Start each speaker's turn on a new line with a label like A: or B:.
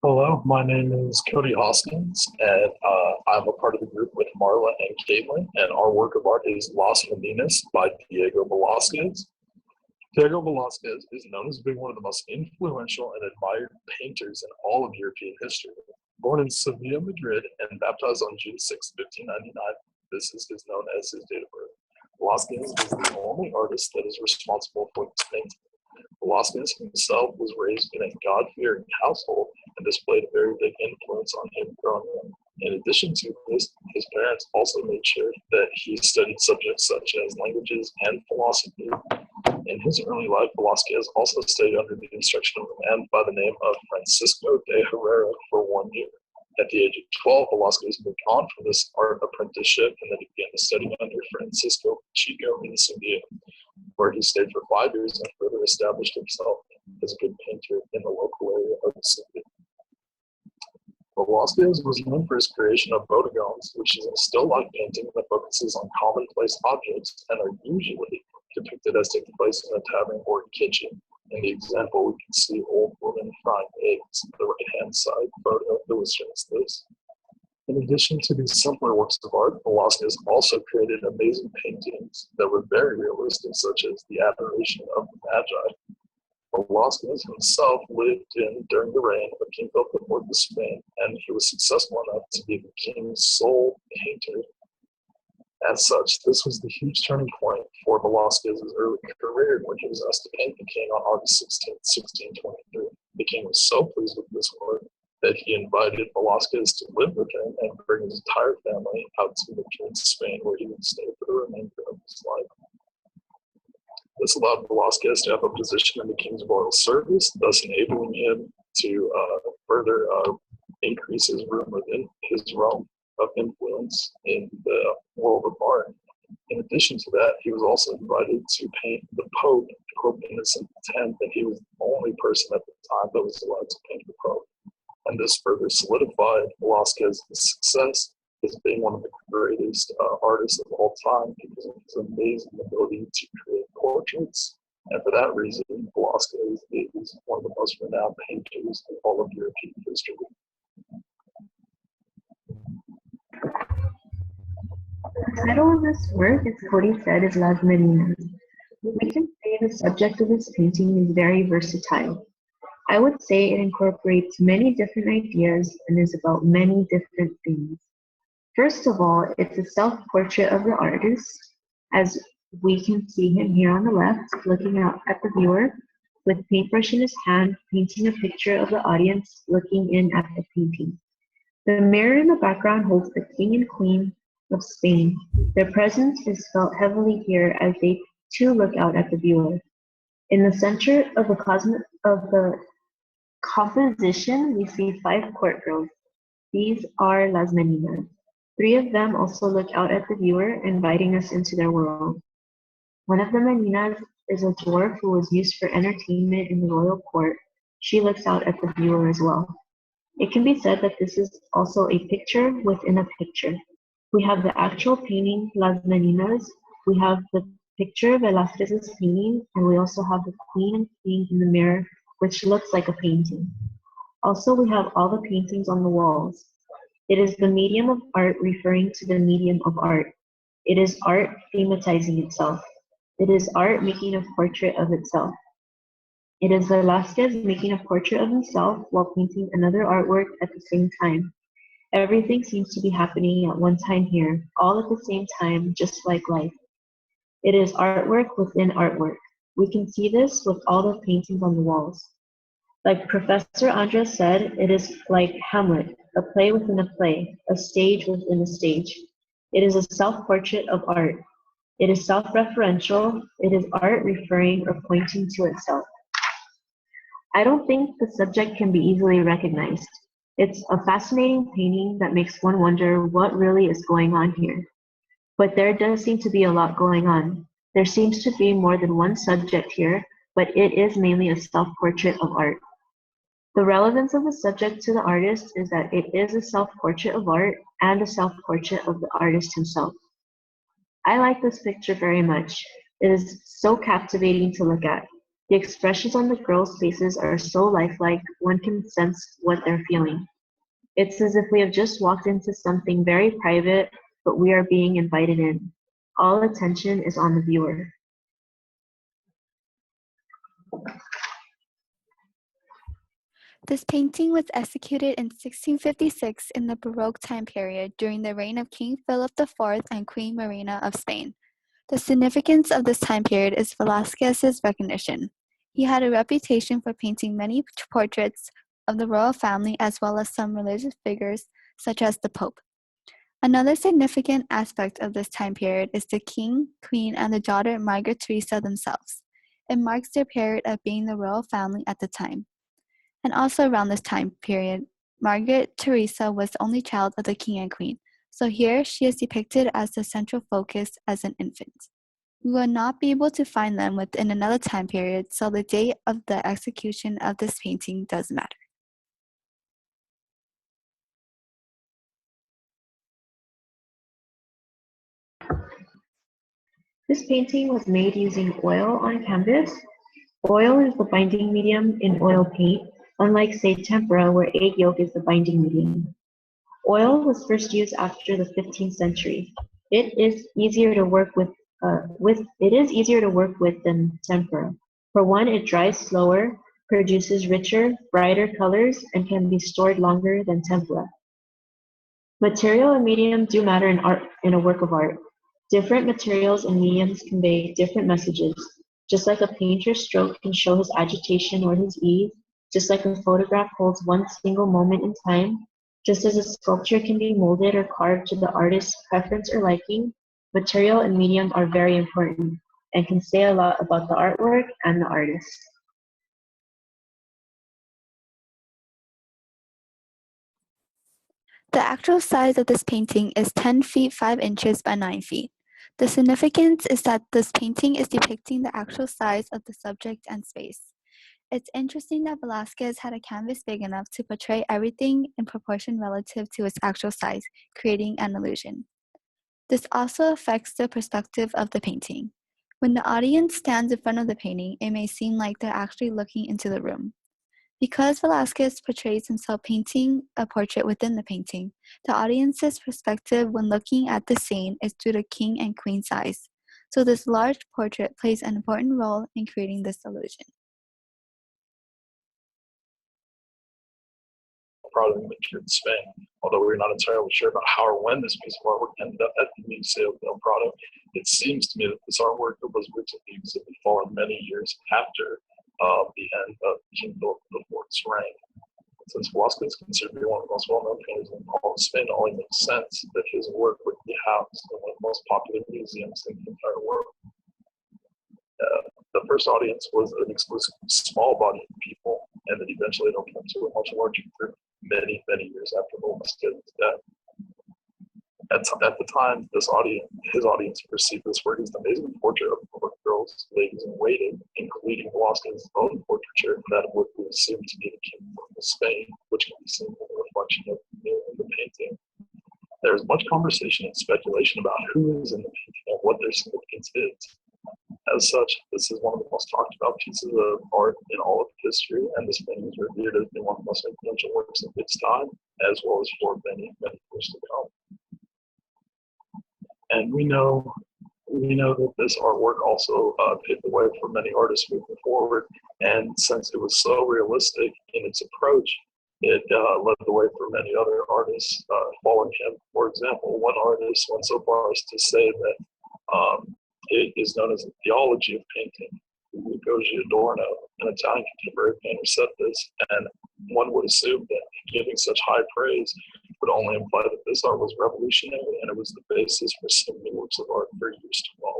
A: Hello, my name is Cody Hoskins, and I'm a part of the group with Marla and Kaitlyn, and our work of art is Las Meninas by Diego Velazquez. Diego Velazquez is known as being one of the most influential and admired painters in all of European history. Born in Sevilla, Madrid, and baptized on June 6, 1599, this is known as his date of birth. Velazquez is the only artist that is responsible for this painting. Velazquez himself was raised in a God-fearing household and displayed a very big influence on him growing up. In addition to this, his parents also made sure that he studied subjects such as languages and philosophy. In his early life, Velazquez also studied under the instruction of a man by the name of Francisco de Herrera for 1 year. At the age of 12, Velazquez moved on from this art apprenticeship and then began to study under Francisco Chico in Sevilla, where he stayed for 5 years and further established himself as a good painter in the local area of the city. Velazquez was known for his creation of bodegones, which is a still life painting that focuses on commonplace objects and are usually depicted as taking place in a tavern or kitchen. In the example, we can see old women frying eggs. The right-hand side photo illustrates this. In addition to these simpler works of art, Velazquez also created amazing paintings that were very realistic, such as the Adoration of the Magi. Velazquez himself lived during the reign of King Philip IV of Spain, and he was successful enough to be the king's sole painter. As such, this was the huge turning point for Velazquez's early career when he was asked to paint the king on August 16, 1623. The king was so pleased with this work that he invited Velazquez to live with him and bring his entire family out to Madrid, Spain, where he would stay for the remainder of his life. This allowed Velazquez to have a position in the king's royal service, thus enabling him to further increase his room within his realm of influence in the world of art. In addition to that, he was also invited to paint the Pope, Pope Innocent X, and he was the only person at the time that was allowed to paint the Pope. And this further solidified Velazquez's success as being one of the greatest artists of all time because of his amazing ability to create portraits. And for that reason, Velazquez is one of the most renowned painters in all of European history.
B: The title of this work, as Cody said, is Las Meninas. We can say the subject of this painting is very versatile. I would say it incorporates many different ideas and is about many different things. First of all, it's a self-portrait of the artist, as we can see him here on the left, looking out at the viewer, with paintbrush in his hand, painting a picture of the audience looking in at the painting. The mirror in the background holds the king and queen of Spain. Their presence is felt heavily here as they too look out at the viewer. In the center of the composition, we see 5 court girls. These are Las Meninas. 3 of them also look out at the viewer, inviting us into their world. One of the Meninas is a dwarf who was used for entertainment in the royal court. She looks out at the viewer as well. It can be said that this is also a picture within a picture. We have the actual painting, Las Meninas. We have the picture, Velazquez's painting, and we also have the queen and king in the mirror, which looks like a painting. Also, we have all the paintings on the walls. It is the medium of art referring to the medium of art. It is art thematizing itself. It is art making a portrait of itself. It is Velazquez making a portrait of himself while painting another artwork at the same time. Everything seems to be happening at one time here, all at the same time, just like life. It is artwork within artwork. We can see this with all the paintings on the walls. Like Professor Andres said, it is like Hamlet, a play within a play, a stage within a stage. It is a self-portrait of art. It is self-referential. It is art referring or pointing to itself. I don't think the subject can be easily recognized. It's a fascinating painting that makes one wonder what really is going on here. But there does seem to be a lot going on. There seems to be more than one subject here, but it is mainly a self-portrait of art. The relevance of the subject to the artist is that it is a self-portrait of art and a self-portrait of the artist himself. I like this picture very much. It is so captivating to look at. The expressions on the girls' faces are so lifelike, one can sense what they're feeling. It's as if we have just walked into something very private, but we are being invited in. All attention is on the viewer.
C: This painting was executed in 1656 in the Baroque time period during the reign of King Philip IV and Queen Marina of Spain. The significance of this time period is Velazquez's recognition. He had a reputation for painting many portraits of the royal family as well as some religious figures such as the Pope. Another significant aspect of this time period is the king, queen, and the daughter Margaret Theresa themselves. It marks their period of being the royal family at the time. And also around this time period, Margaret Theresa was the only child of the king and queen, so here she is depicted as the central focus as an infant. We will not be able to find them within another time period, so the date of the execution of this painting does matter.
B: This painting was made using oil on canvas. Oil is the binding medium in oil paint, unlike, say, tempera, where egg yolk is the binding medium. Oil was first used after the 15th century. It is easier to work with than tempera. For one, it dries slower, produces richer, brighter colors, and can be stored longer than tempera. Material and medium do matter in a work of art. Different materials and mediums convey different messages. Just like a painter's stroke can show his agitation or his ease, just like a photograph holds one single moment in time, just as a sculpture can be molded or carved to the artist's preference or liking, material and medium are very important and can say a lot about the artwork and the artist.
C: The actual size of this painting is 10 feet 5 inches by 9 feet. The significance is that this painting is depicting the actual size of the subject and space. It's interesting that Velazquez had a canvas big enough to portray everything in proportion relative to its actual size, creating an illusion. This also affects the perspective of the painting. When the audience stands in front of the painting, it may seem like they're actually looking into the room. Because Velazquez portrays himself painting a portrait within the painting, the audience's perspective when looking at the scene is through the king and queen's eyes. So this large portrait plays an important role in creating this illusion.
A: Proud of the picture in Spain, although we're not entirely sure about how or when this piece of artwork ended up at the Museo del Prado. It seems to me that this artwork was originally exhibited for many years after the end of King Philip IV's reign. Since Velazquez is considered to be one of the most well-known painters in all of Spain, it only makes sense that his work would be housed in one of the most popular museums in the entire world. The first audience was an exclusive small body of people, and then eventually it opened up to a much larger group many, many years after Velazquez's death. At the time, his audience perceived this work as an amazing portrait of girls, ladies in waiting, including Velazquez's own portraiture, and that would be assumed to be the king of Spain, which can be seen in the reflection of the painting. There is much conversation and speculation about who is in the painting and what their significance is. As such, this is one of the most talked about pieces of art in all of history, and this painting is revered as being one of the most influential works of its time, as well as for many, many years to come. And we know that this artwork also paved the way for many artists moving forward, and since it was so realistic in its approach, it led the way for many other artists following him. For example, one artist went so far as to say that it is known as the theology of painting. Luigi Adorno, an Italian contemporary painter, said this, and one would assume that giving such high praise would only imply that this art was revolutionary and it was the basis for so many works of art for years to come.